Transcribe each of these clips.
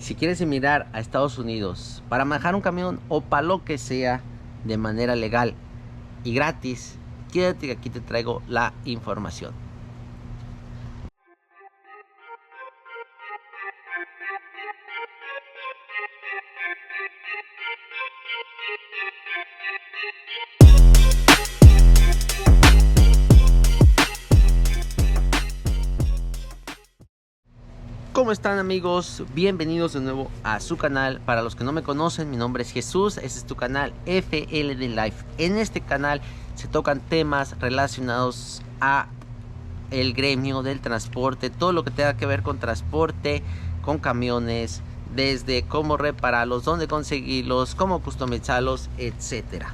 Si quieres emigrar a Estados Unidos para manejar un camión o para lo que sea de manera legal y gratis, quédate que aquí te traigo la información. ¿Cómo están, amigos? Bienvenidos de nuevo a su canal. Para los que no me conocen, mi nombre es Jesús. Este es tu canal FLD Life. En este canal se tocan temas relacionados a el gremio del transporte, todo lo que tenga que ver con transporte, con camiones, desde cómo repararlos, dónde conseguirlos, cómo customizarlos, etcétera.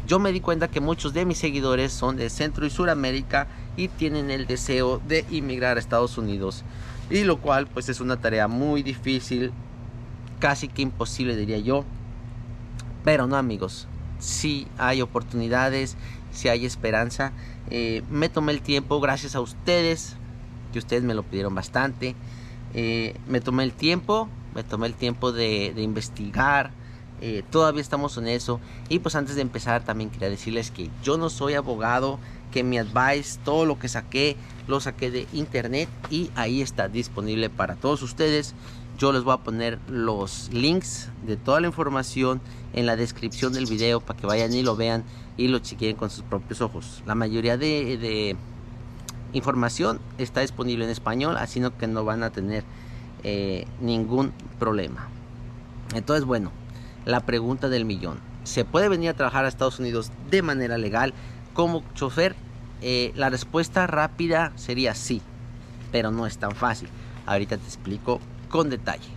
Yo me di cuenta que muchos de mis seguidores son de Centro y Suramérica y tienen el deseo de emigrar a Estados Unidos, y lo cual pues es una tarea muy difícil, casi que imposible, diría yo. Pero no, amigos, sí hay oportunidades, sí hay esperanza. Me tomé el tiempo, gracias a ustedes, que ustedes me lo pidieron bastante. Me tomé el tiempo de investigar. Todavía estamos en eso. Y pues antes de empezar también quería decirles que yo no soy abogado, que mi advice, todo lo que saqué, lo saqué de internet y ahí está disponible para todos ustedes. Yo les voy a poner los links de toda la información en la descripción del video para que vayan y lo vean y lo chequen con sus propios ojos. La mayoría de información está disponible en español, así que no van a tener ningún problema. Entonces, bueno, la pregunta del millón: ¿se puede venir a trabajar a Estados Unidos de manera legal como chofer? La respuesta rápida sería sí, pero no es tan fácil. Ahorita te explico con detalle.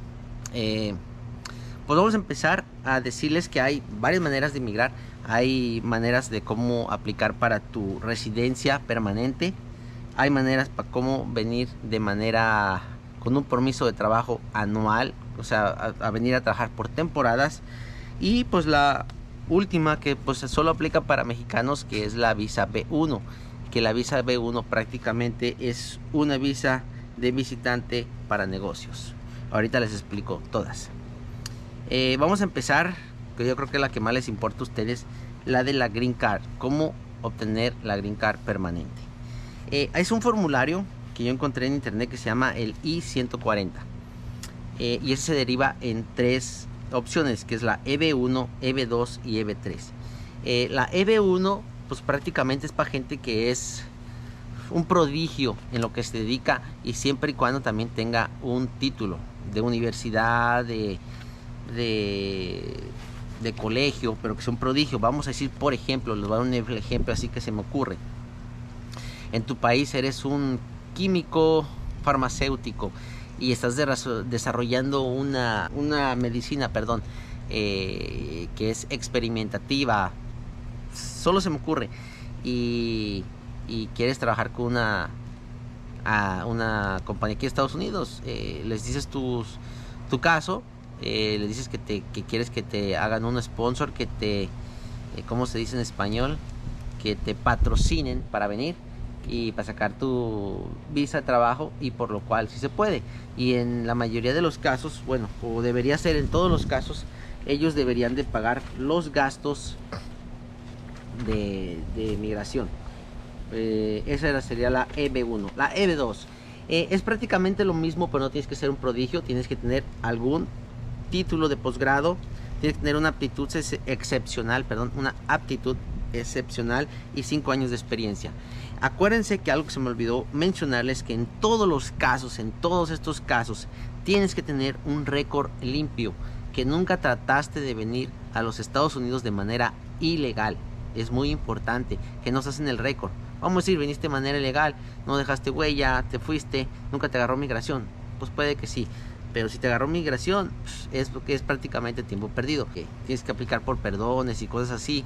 Pues vamos a empezar a decirles que hay varias maneras de emigrar. Hay maneras de cómo aplicar para tu residencia permanente. Hay maneras para cómo venir de manera con un permiso de trabajo anual, o sea, a venir a trabajar por temporadas. Y pues la última, que pues solo aplica para mexicanos, que es la visa B1, que la visa B1 prácticamente es una visa de visitante para negocios. Ahorita les explico todas. Vamos a empezar, que yo creo que es la que más les importa a ustedes, la de la Green Card. Cómo obtener la Green Card permanente. Es un formulario que yo encontré en internet que se llama el I-140, y ese se deriva en tres opciones, que es la EB1, EB2 y EB3. La EB1 pues prácticamente es para gente que es un prodigio en lo que se dedica, y siempre y cuando también tenga un título de universidad, de colegio, pero que sea un prodigio. Vamos a decir, por ejemplo, les voy a dar un ejemplo así que se me ocurre. En tu país eres un químico farmacéutico y estás desarrollando una medicina, que es experimentativa, solo se me ocurre, y quieres trabajar con una compañía aquí en Estados Unidos. Les dices tu caso, les dices que quieres que te hagan un sponsor, que te, ¿cómo se dice en español? Que te patrocinen para venir y para sacar tu visa de trabajo, y por lo cual sí se puede. Y en la mayoría de los casos, bueno, o debería ser en todos los casos, ellos deberían de pagar los gastos de migración. Esa sería la EB1. La EB2 es prácticamente lo mismo, pero no tienes que ser un prodigio. Tienes que tener algún título de posgrado, tienes que tener una aptitud excepcional, y 5 años de experiencia. Acuérdense que algo que se me olvidó mencionarles, que en todos los casos, en todos estos casos, tienes que tener un récord limpio, que nunca trataste de venir a los Estados Unidos de manera ilegal. Es muy importante que no estás en el récord. Vamos a decir, viniste de manera ilegal, no dejaste huella, te fuiste, nunca te agarró migración. Pues puede que sí, pero si te agarró migración, es lo que es prácticamente tiempo perdido. Que tienes que aplicar por perdones y cosas así,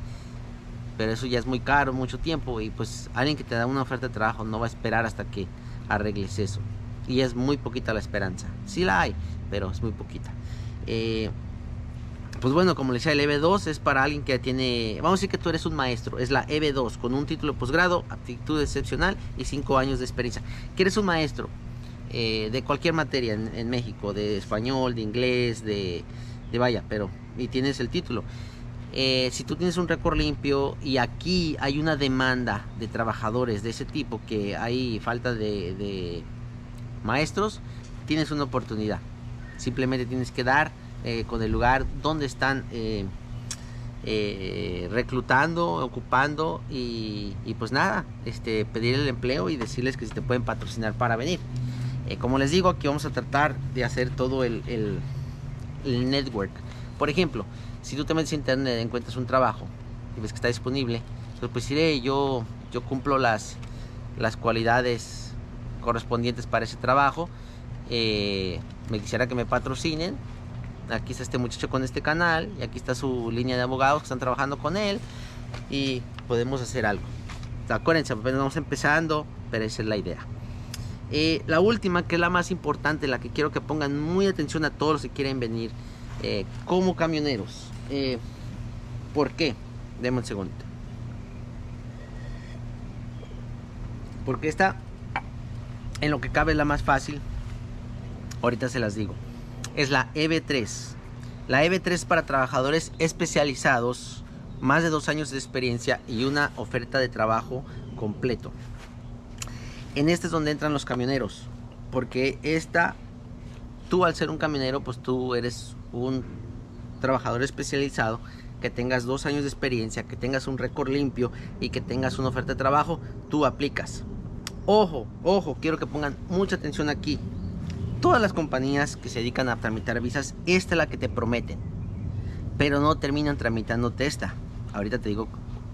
pero eso ya es muy caro, mucho tiempo, y pues alguien que te da una oferta de trabajo no va a esperar hasta que arregles eso. Y es muy poquita la esperanza. Sí la hay, pero es muy poquita. Pues bueno, como les decía, el EB2 es para alguien que tiene, vamos a decir que tú eres un maestro, es la EB2, con un título de posgrado, aptitud excepcional y 5 años de experiencia. Que eres un maestro, de cualquier materia en México, de español, de inglés, de vaya, pero y tienes el título. Si tú tienes un récord limpio y aquí hay una demanda de trabajadores de ese tipo, que hay falta de maestros, tienes una oportunidad. Simplemente tienes que dar con el lugar donde están reclutando, ocupando y pues nada, pedir el empleo y decirles que si te pueden patrocinar para venir. Como les digo, aquí vamos a tratar de hacer todo el network. Por ejemplo, si tú te metes a internet, encuentras un trabajo y ves que está disponible, pues diré, yo cumplo las cualidades correspondientes para ese trabajo, me quisiera que me patrocinen. Aquí está este muchacho con este canal y aquí está su línea de abogados que están trabajando con él y podemos hacer algo. Acuérdense, apenas vamos empezando, pero esa es la idea. La última, que es la más importante, la que quiero que pongan muy atención a todos los que quieren venir como camioneros. ¿Por qué? Denme un segundo. Porque esta, en lo que cabe, es la más fácil. Ahorita se las digo. Es la EB3. La EB3 es para trabajadores especializados, más de 2 años de experiencia y una oferta de trabajo completo. En este es donde entran los camioneros, porque tú al ser un camionero, pues tú eres un trabajador especializado, que tengas 2 años de experiencia, que tengas un récord limpio y que tengas una oferta de trabajo, tú aplicas. Ojo, quiero que pongan mucha atención aquí. Todas las compañías que se dedican a tramitar visas, esta es la que te prometen, pero no terminan tramitándote esta. Ahorita te digo,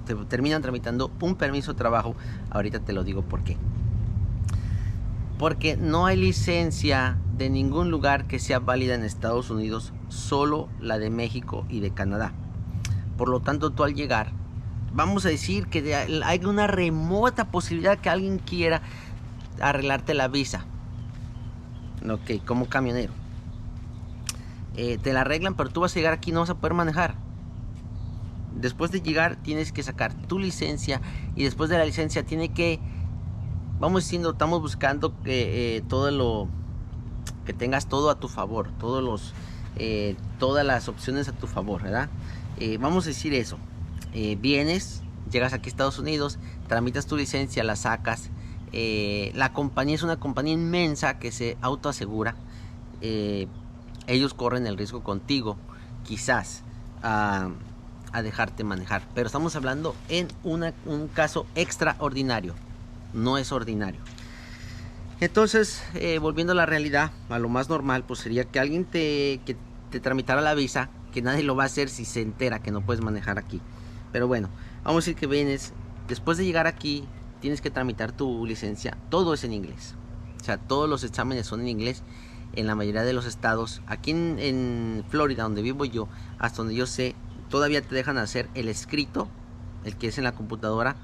te terminan tramitando un permiso de trabajo. Ahorita te lo digo por qué. Porque no hay licencia de ningún lugar que sea válida en Estados Unidos, solo la de México y de Canadá. Por lo tanto, tú al llegar, vamos a decir que hay una remota posibilidad que alguien quiera arreglarte la visa. Ok, como camionero. Te la arreglan, pero tú vas a llegar aquí y no vas a poder manejar. Después de llegar tienes que sacar tu licencia y después de la licencia tiene que, vamos diciendo, estamos buscando que que tengas todo a tu favor, todas las opciones a tu favor, ¿verdad? Vamos a decir eso. Vienes, llegas aquí a Estados Unidos, tramitas tu licencia, la sacas. La compañía es una compañía inmensa que se autoasegura. Ellos corren el riesgo contigo, quizás, a dejarte manejar. Pero estamos hablando en un caso extraordinario, no es ordinario. Entonces, volviendo a la realidad, a lo más normal, pues sería que alguien que te tramitara la visa, que nadie lo va a hacer si se entera que no puedes manejar aquí. Pero bueno, vamos a decir que vienes, después de llegar aquí, tienes que tramitar tu licencia, todo es en inglés. O sea, todos los exámenes son en inglés en la mayoría de los estados. Aquí en Florida, donde vivo yo, hasta donde yo sé, todavía te dejan hacer el escrito, el que es en la computadora,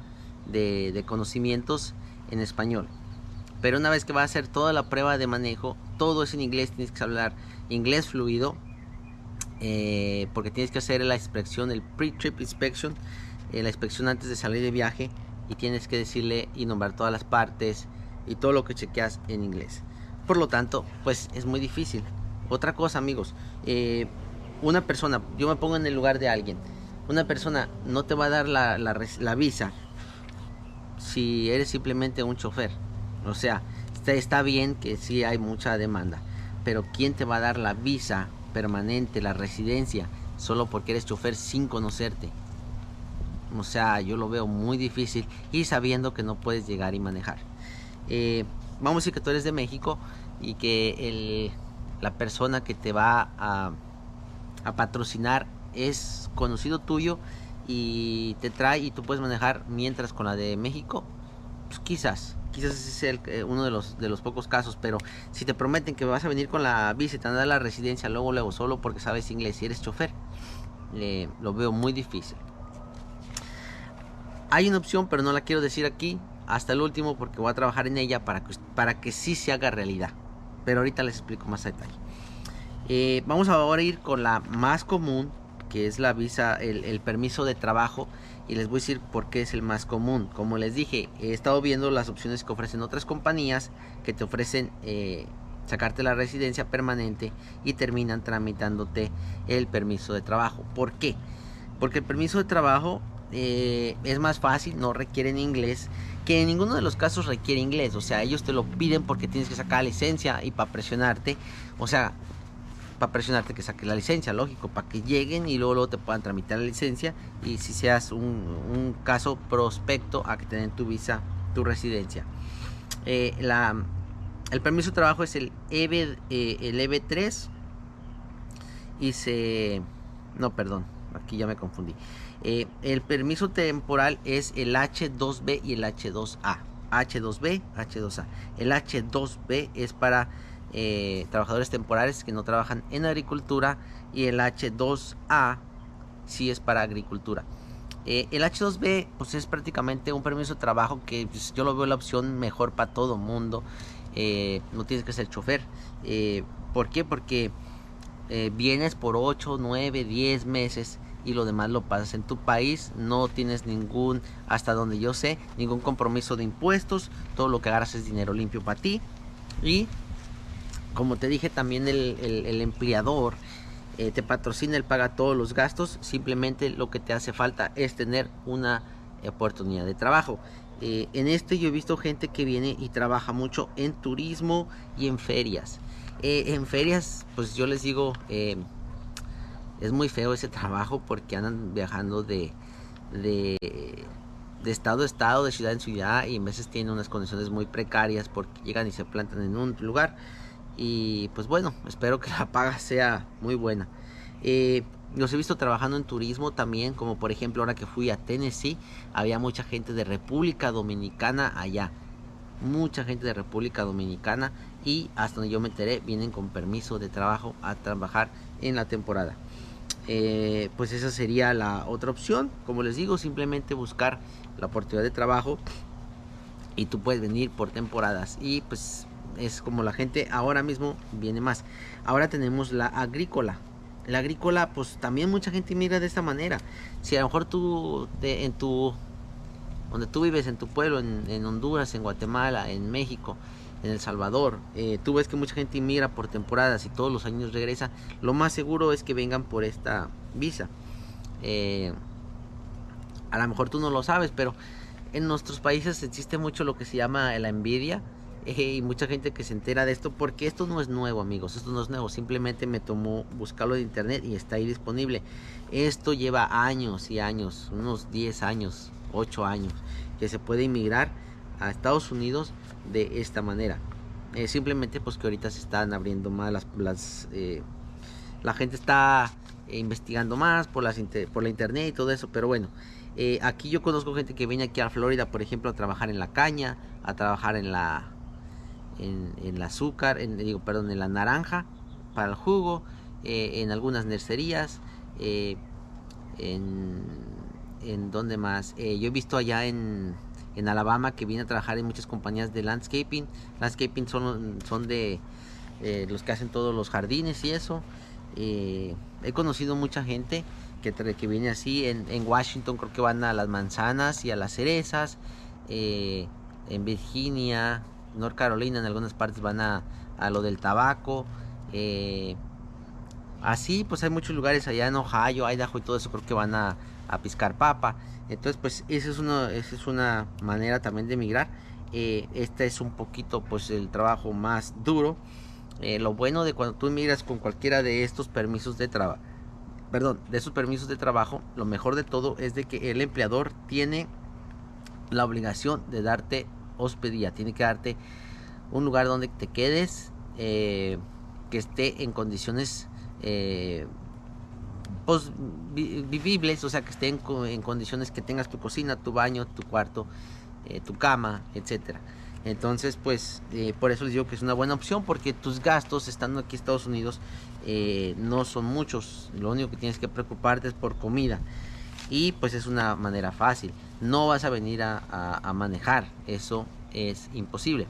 de conocimientos en español. Pero una vez que vas a hacer toda la prueba de manejo, todo es en inglés, tienes que hablar inglés fluido, porque tienes que hacer la inspección, el pre-trip inspection, la inspección antes de salir de viaje, y tienes que decirle y nombrar todas las partes y todo lo que chequeas en inglés. Por lo tanto, pues es muy difícil. Otra cosa, amigos, una persona, yo me pongo en el lugar de alguien, una persona no te va a dar la visa si eres simplemente un chofer. O sea, está bien que sí hay mucha demanda, pero ¿quién te va a dar la visa permanente, la residencia, solo porque eres chofer sin conocerte? O sea, yo lo veo muy difícil y sabiendo que no puedes llegar y manejar. Vamos a decir que tú eres de México y que la persona que te va a patrocinar es conocido tuyo y te trae y tú puedes manejar, mientras con la de México, pues quizás ese es uno de los pocos casos. Pero si te prometen que vas a venir con la visa y te van a dar la residencia luego solo porque sabes inglés y eres chofer, lo veo muy difícil. Hay una opción, pero no la quiero decir aquí hasta el último porque voy a trabajar en ella para que sí se haga realidad. Pero ahorita les explico más a detalle. Vamos ahora a ir con la más común, que es la visa, el permiso de trabajo. y les voy a decir por qué es el más común. Como les dije, he estado viendo las opciones que ofrecen otras compañías que te ofrecen sacarte la residencia permanente y terminan tramitándote el permiso de trabajo. ¿Por qué? Porque el permiso de trabajo es más fácil, no requieren inglés, que en ninguno de los casos requiere inglés. O sea, ellos te lo piden porque tienes que sacar la licencia y para presionarte, o sea, para presionarte que saques la licencia, lógico, para que lleguen y luego te puedan tramitar la licencia y si seas un caso prospecto a que te den tu visa, tu residencia. El permiso de trabajo es el EB3 y no, perdón, aquí ya me confundí. El permiso temporal es el H2B y el H2A. H2B, H2A. El H2B es para trabajadores temporales que no trabajan en agricultura y el H2A sí es para agricultura. El H2B pues es prácticamente un permiso de trabajo que pues, yo lo veo la opción mejor para todo mundo. No tienes que ser chofer. ¿Por qué? Porque vienes por 8, 9, 10 meses y lo demás lo pasas en tu país. No tienes ningún, hasta donde yo sé, ningún compromiso de impuestos. Todo lo que agarras es dinero limpio para ti. Y como te dije, también el empleador te patrocina, él paga todos los gastos. Simplemente lo que te hace falta es tener una oportunidad de trabajo. En esto yo he visto gente que viene y trabaja mucho en turismo y en ferias. En ferias, pues yo les digo, es muy feo ese trabajo porque andan viajando de estado a estado, de ciudad en ciudad, y a veces tienen unas condiciones muy precarias porque llegan y se plantan en un lugar. Y pues bueno, espero que la paga sea muy buena. Los he visto trabajando en turismo también, como por ejemplo ahora que fui a Tennessee, había mucha gente de República Dominicana allá. Mucha gente de República Dominicana y hasta donde yo me enteré vienen con permiso de trabajo a trabajar en la temporada. Pues esa sería la otra opción. Como les digo, simplemente buscar la oportunidad de trabajo y tú puedes venir por temporadas y pues es como la gente ahora mismo viene más. Ahora tenemos la agrícola. La agrícola, pues también mucha gente mira de esta manera. Si a lo mejor tú donde tú vives, en tu pueblo, en Honduras, en Guatemala, en México, en El Salvador, tú ves que mucha gente inmigra por temporadas y todos los años regresa, lo más seguro es que vengan por esta visa. A lo mejor tú no lo sabes, pero en nuestros países existe mucho lo que se llama la envidia. Y mucha gente que se entera de esto, porque esto no es nuevo, amigos, esto no es nuevo, simplemente me tomó buscarlo en internet y está ahí disponible. Esto lleva años y años, unos 10 años, 8 años, que se puede inmigrar a Estados Unidos de esta manera. Simplemente pues que ahorita se están abriendo más la gente está investigando más por la internet y todo eso, pero bueno. Aquí yo conozco gente que viene aquí a Florida, por ejemplo, a trabajar en la caña, a trabajar en el azúcar, en la naranja para el jugo, en algunas nercerías, en donde más. Yo he visto allá en Alabama que viene a trabajar en muchas compañías de landscaping. Landscaping son de los que hacen todos los jardines y eso. He conocido mucha gente que viene así. En Washington creo que van a las manzanas y a las cerezas. En Virginia, North Carolina, en algunas partes van a lo del tabaco. Así pues hay muchos lugares allá en Ohio, Idaho y todo eso, creo que van a piscar papa. Entonces pues esa es una manera también de emigrar. Este es un poquito pues el trabajo más duro. Lo bueno de cuando tú emigras con cualquiera de estos permisos de trabajo, de esos permisos de trabajo, lo mejor de todo es de que el empleador tiene la obligación de darte hospedía, tiene que darte un lugar donde te quedes, que esté en condiciones pues, vivibles, o sea, que esté en condiciones que tengas tu cocina, tu baño, tu cuarto, tu cama, etcétera. Entonces pues por eso les digo que es una buena opción, porque tus gastos estando aquí en Estados Unidos no son muchos. Lo único que tienes que preocuparte es por comida y pues es una manera fácil. No vas a venir a manejar, eso es imposible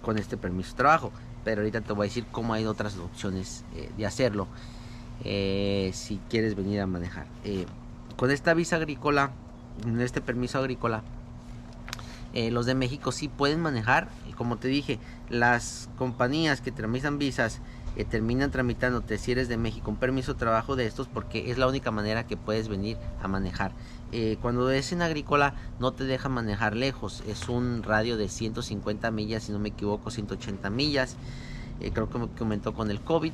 con este permiso de trabajo, pero ahorita te voy a decir cómo hay otras opciones de hacerlo si quieres venir a manejar. Con esta visa agrícola en este permiso agrícola, los de México sí pueden manejar. Como te dije, las compañías que tramitan visas terminan tramitándote, si eres de México, un permiso de trabajo de estos, porque es la única manera que puedes venir a manejar. Cuando es en agrícola no te dejan manejar lejos, es un radio de 150 millas, si no me equivoco, 180 millas. Creo que me comentó con el COVID.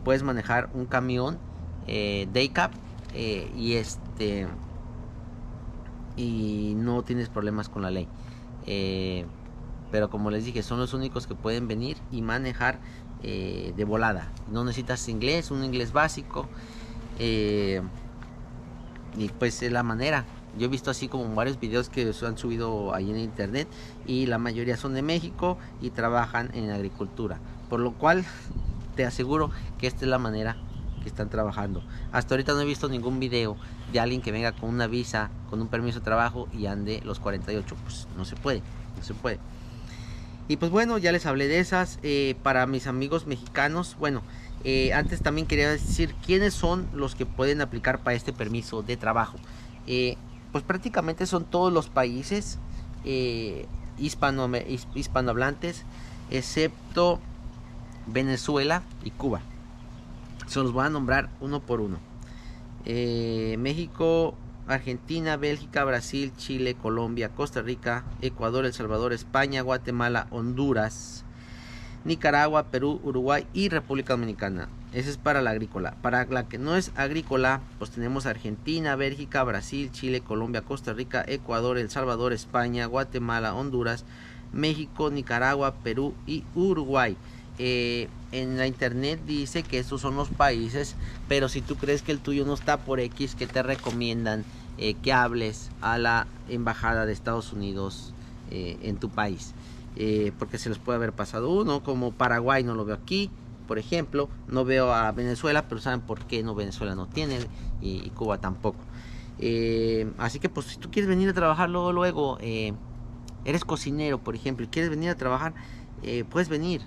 Puedes manejar un camión day cab, y no tienes problemas con la ley. Pero como les dije, son los únicos que pueden venir y manejar de volada. No necesitas inglés, un inglés básico, y pues es la manera. Yo he visto así como varios videos que se han subido ahí en internet, y la mayoría son de México y trabajan en agricultura, por lo cual te aseguro que esta es la manera que están trabajando. Hasta ahorita no he visto ningún video de alguien que venga con una visa, con un permiso de trabajo y ande los 48. Pues no se puede, no se puede. Y pues bueno, ya les hablé de esas. Para mis amigos mexicanos, bueno, antes también quería decir quiénes son los que pueden aplicar para este permiso de trabajo. Pues prácticamente son todos los países hispanohablantes, excepto Venezuela y Cuba. Se los voy a nombrar uno por uno. México, Argentina, Bélgica, Brasil, Chile, Colombia, Costa Rica, Ecuador, El Salvador, España, Guatemala, Honduras, Nicaragua, Perú, Uruguay y República Dominicana. Ese es para la agrícola. Para la que no es agrícola, pues tenemos Argentina, Bélgica, Brasil, Chile, Colombia, Costa Rica, Ecuador, El Salvador, España, Guatemala, Honduras, México, Nicaragua, Perú y Uruguay. En la internet dice que estos son los países, pero si tú crees que el tuyo no está por X, que te recomiendan que hables a la embajada de Estados Unidos en tu país, porque se les puede haber pasado uno. Como Paraguay no lo veo aquí, por ejemplo, no veo a Venezuela, pero saben por qué no, Venezuela no tiene, y Cuba tampoco. Así que pues si tú quieres venir a trabajar luego, eres cocinero, por ejemplo, y quieres venir a trabajar, puedes venir.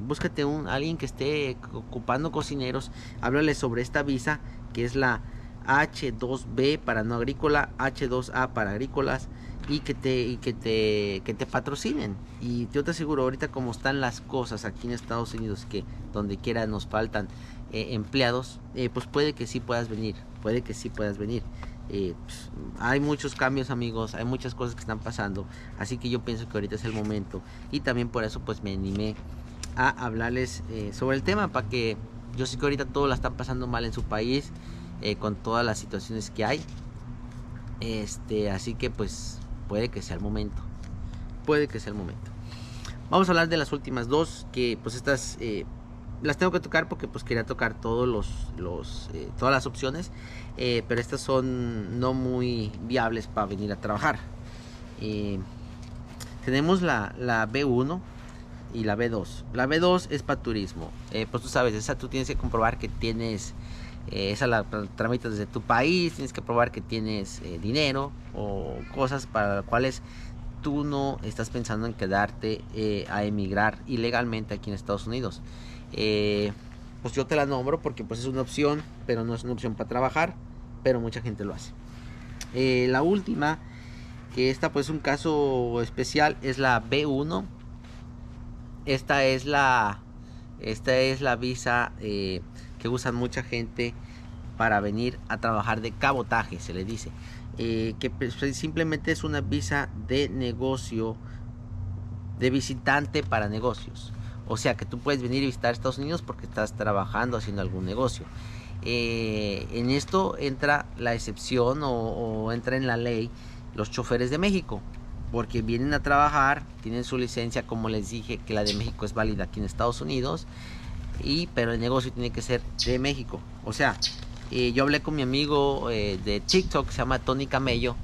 Búscate alguien que esté ocupando cocineros, háblale sobre esta visa, que es la H2B para no agrícola, H2A para agrícolas, y que te patrocinen. Y yo te aseguro, ahorita como están las cosas aquí en Estados Unidos, que donde quiera nos faltan empleados, pues puede que sí puedas venir, pues, hay muchos cambios, amigos, hay muchas cosas que están pasando, así que yo pienso que ahorita es el momento, y también por eso pues me animé a hablarles sobre el tema, para que yo sé que ahorita todos la están pasando mal en su país, con todas las situaciones que hay, así que pues puede que sea el momento. Vamos a hablar de las últimas dos, que pues estas las tengo que tocar porque pues quería tocar todas las opciones, pero estas son no muy viables para venir a trabajar. Tenemos la B1 y la B2. La B2 es para turismo. Pues tú sabes, esa tú tienes que comprobar que tienes, esa la tramitas desde tu país, tienes que probar que tienes dinero o cosas para las cuales tú no estás pensando en quedarte a emigrar ilegalmente aquí en Estados Unidos. Pues yo te la nombro porque pues es una opción, pero no es una opción para trabajar, pero mucha gente lo hace. La última, que esta pues es un caso especial, es la B1. Esta es la visa que usan mucha gente para venir a trabajar de cabotaje, se le dice, que pues, simplemente es una visa de negocio, de visitante para negocios. O sea que tú puedes venir y visitar Estados Unidos porque estás trabajando, haciendo algún negocio. En esto entra la excepción o entra en la ley los choferes de México, porque vienen a trabajar, tienen su licencia, como les dije, que la de México es válida aquí en Estados Unidos, pero el negocio tiene que ser de México. O sea, yo hablé con mi amigo de TikTok, que se llama Tony Camello,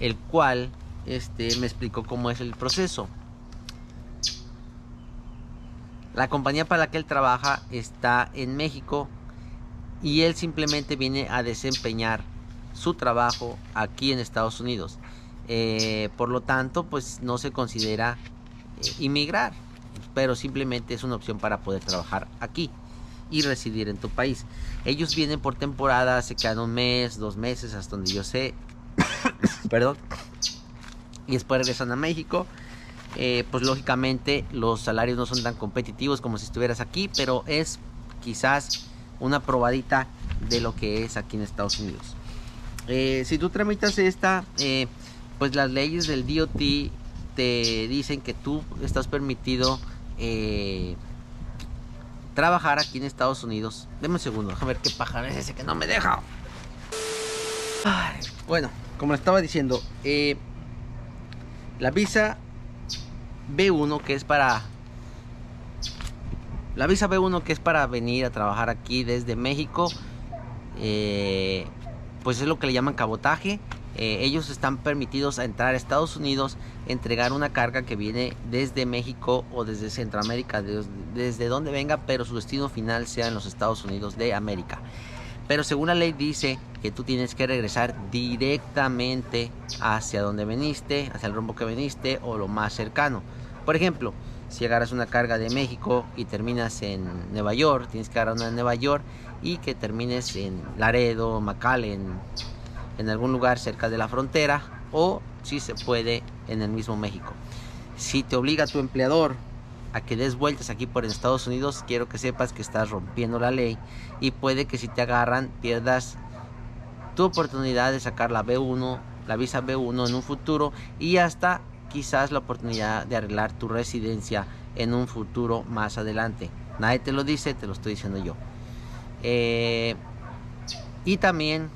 el cual me explicó cómo es el proceso. La compañía para la que él trabaja está en México y él simplemente viene a desempeñar su trabajo aquí en Estados Unidos. Por lo tanto, pues no se considera inmigrar, pero simplemente es una opción para poder trabajar aquí. y residir en tu país. Ellos vienen por temporada, se quedan 1 mes, 2 meses, hasta donde yo sé. Perdón. Y después regresan a México. Pues lógicamente los salarios no son tan competitivos como si estuvieras aquí, pero es quizás una probadita de lo que es aquí en Estados Unidos. Si tú tramitas esta, pues las leyes del DOT te dicen que tú estás permitido trabajar aquí en Estados Unidos. Deme un segundo, déjame ver qué pájaro es ese que no me deja. Ay, bueno, como le estaba diciendo, la visa B1 que es para venir a trabajar aquí desde México, pues es lo que le llaman cabotaje. Ellos están permitidos a entrar a Estados Unidos, entregar una carga que viene desde México o desde Centroamérica, desde donde venga, pero su destino final sea en los Estados Unidos de América. Pero según la ley dice que tú tienes que regresar directamente hacia donde veniste, hacia el rumbo que veniste o lo más cercano. Por ejemplo, si agarras una carga de México y terminas en Nueva York, tienes que agarrar una de Nueva York y que termines en Laredo, McAllen, en algún lugar cerca de la frontera, o si se puede en el mismo México. Si te obliga tu empleador a que des vueltas aquí por Estados Unidos, quiero que sepas que estás rompiendo la ley y puede que si te agarran pierdas tu oportunidad de sacar la B1, la visa B1 en un futuro, y hasta quizás la oportunidad de arreglar tu residencia en un futuro más adelante. Nadie te lo dice, te lo estoy diciendo yo. Y también,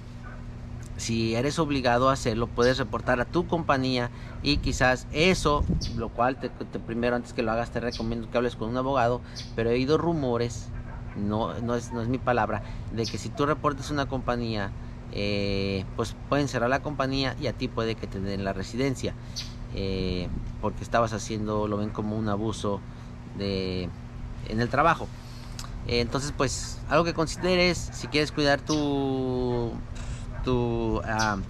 si eres obligado a hacerlo, puedes reportar a tu compañía y quizás eso, lo cual primero, antes que lo hagas, te recomiendo que hables con un abogado, pero he oído rumores, no es mi palabra, de que si tú reportas una compañía, pues pueden cerrar la compañía y a ti puede que te den la residencia, porque estabas haciendo, lo ven como un abuso en el trabajo. Entonces, pues algo que consideres, si quieres cuidar tu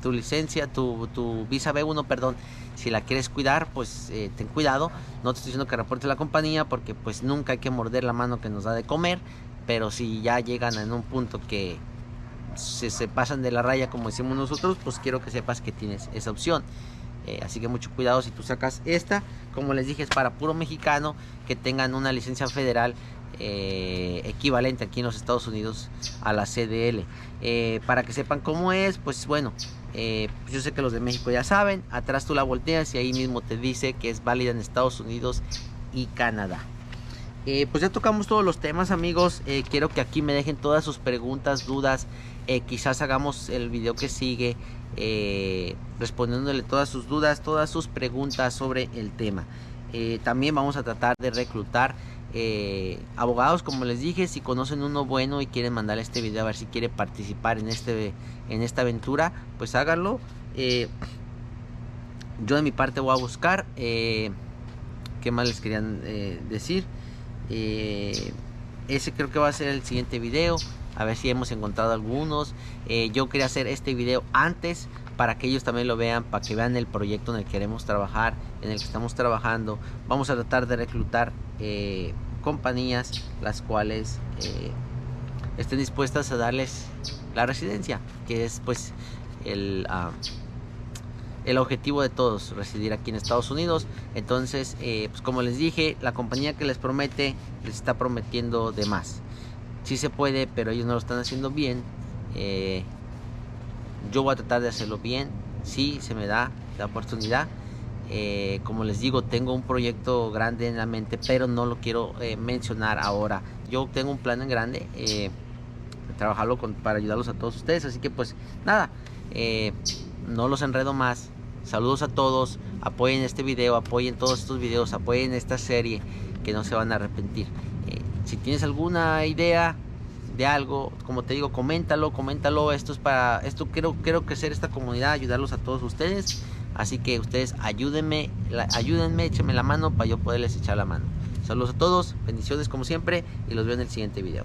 licencia, tu visa B1, perdón, si la quieres cuidar, pues ten cuidado. No te estoy diciendo que reportes a la compañía, porque pues nunca hay que morder la mano que nos da de comer, pero si ya llegan en un punto que se pasan de la raya, como decimos nosotros, pues quiero que sepas que tienes esa opción. Así que mucho cuidado si tú sacas esta. Como les dije, es para puro mexicano que tengan una licencia federal equivalente aquí en los Estados Unidos a la CDL. Para que sepan cómo es, pues bueno, pues yo sé que los de México ya saben. Atrás tú la volteas y ahí mismo te dice que es válida en Estados Unidos y Canadá. Pues ya tocamos todos los temas, amigos. Quiero que aquí me dejen todas sus preguntas, dudas. Quizás hagamos el video que sigue respondiéndole todas sus dudas, todas sus preguntas sobre el tema. También vamos a tratar de reclutar abogados, como les dije. Si conocen uno bueno y quieren mandarle este video a ver si quiere participar en esta aventura, pues háganlo. Yo de mi parte voy a buscar. ¿Qué más les querían decir? Ese creo que va a ser el siguiente video, a ver si hemos encontrado algunos. Yo quería hacer este video antes para que ellos también lo vean, para que vean el proyecto en el que queremos trabajar, en el que estamos trabajando. Vamos a tratar de reclutar compañías las cuales estén dispuestas a darles la residencia, que es pues el objetivo de todos, residir aquí en Estados Unidos. Entonces, pues como les dije, la compañía que les promete, les está prometiendo de más. Sí se puede, pero ellos no lo están haciendo bien. Yo voy a tratar de hacerlo bien, si se me da la oportunidad. Como les digo, tengo un proyecto grande en la mente, pero no lo quiero mencionar ahora. Yo tengo un plan en grande, trabajarlo para ayudarlos a todos ustedes. Así que pues nada, no los enredo más. Saludos a todos, apoyen este video, apoyen todos estos videos, apoyen esta serie, que no se van a arrepentir. Si tienes alguna idea de algo, como te digo, coméntalo. Esto quiero crecer esta comunidad, ayudarlos a todos ustedes. Así que ustedes ayúdenme, échenme la mano para yo poderles echar la mano. Saludos a todos, bendiciones como siempre, y los veo en el siguiente video.